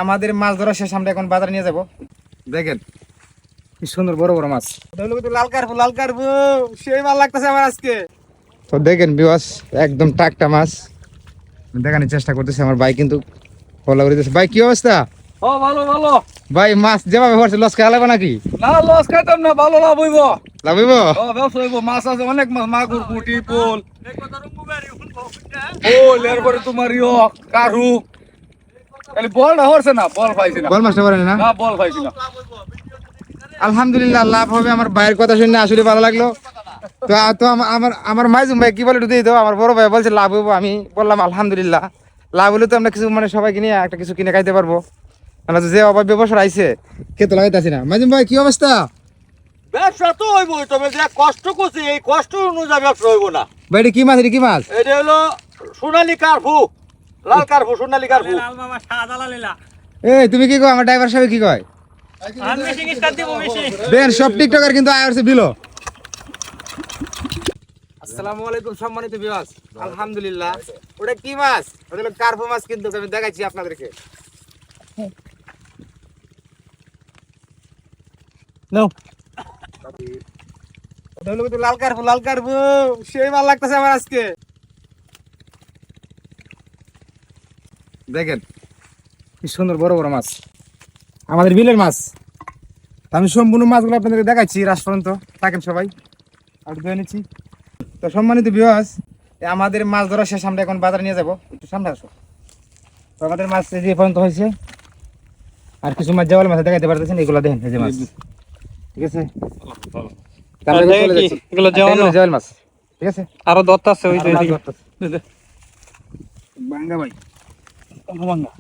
আমাদের মাছ ধরা শেষ, আমরা এখন বাজারে নিয়ে যাব। দেখেন কি সুন্দর বড় বড় মাছ, লাল কার্পু সেই মাছ লাগতেছে আমার আজকে। তো দেখেন বিওয়াস, একদম টাটকা মাছ দেখানোর চেষ্টা করতেছে আমার ভাই, কিন্তু ফলো করে দিতেছে। ভাই কি অবস্থা? ও ভালো ভালো ভাই মাছ যেভাবে পড়ছে লস খাওয়া লাগবে নাকি? না লস খাইতাম না, ভালো লাভ হইব। লাভ হইব? ও ব্যবসা হইব, মাছ আছে অনেক মাছ, মাগুর পুঁটি পোল পোল, এরপরে তোমার কারু। খালি বলটা হচ্ছে না, বল পাইছি না। বল মাছটা পারেন না? না বল পাইছি না। আলহামদুলিল্লাহ লাভ হবে। আমার ভাইয়ের কথা শুনে আসলে ভালো লাগলো। তো তো আমার মাইজুম ভাই কি বলে একটু দিয়ে দাও। আমার বড় ভাই বলছে লাভ হইব, আমি বললাম আলহামদুলিল্লাহ লাভ হলে তো আমরা কিছু মানে সবাইকে নিয়ে একটা কিছু কিনে খাইতে পারবো। আমরা যে অভাব ব্যবসা আইছে খেতে লাগাইতেছি না। মাইজুম ভাই কি অবস্থা? ব্যবসা তো হইব, তবে যে কষ্ট করছি এই কষ্ট অনুযায়ী ব্যবসা হইব না। ভাই এটা কি মাছ? এটা কি মাছ? এটা হলো সোনালী কার্পু, লাল কার্পু, সোনালী কার্পু। এই তুমি কি কো? আমার ড্রাইভার সাহেব কি কয়? দেন সব টিকটকার কিন্তু আইছে বিলো। আসসালামু আলাইকুম সম্মানিত ভিউয়ার্স। আলহামদুলিল্লাহ ওটা কি মাছ? ওটা হলো কার্পু মাছ, কিন্তু আমি দেখাচ্ছি আপনাদেরকে। নাও ওটা হলো কিন্তু লাল কার্পু সেই মাছ লাগতেছে আমার আজকে। দেখেন কি সুন্দর বড় বড় মাছ, আমাদের বিলের মাছ। আমি সম্পূর্ণ মাছগুলো আপনাদেরকে দেখাচ্ছি রাস পর্যন্ত, থাকেন সবাই আর ধুয়ে নিচ্ছি। তো সম্মানিত ভিউয়ার্স, আমাদের মাছ ধরা শেষ, আমরা এখন বাজারে নিয়ে যাব। একটু সামনে আসো। তো আমাদের মাছ এই পর্যন্ত হয়েছে, আর কিছু মাছ জেওয়াল মাছ দেখাইতে পারতেছেন, এগুলো দেখেন এই যে মাছ, ঠিক আছে? এগুলো জেওয়াল মাছ, ঠিক আছে? আরো দত্ত আছে ওই যে বাঙ্গা ভাই, বাঙ্গা।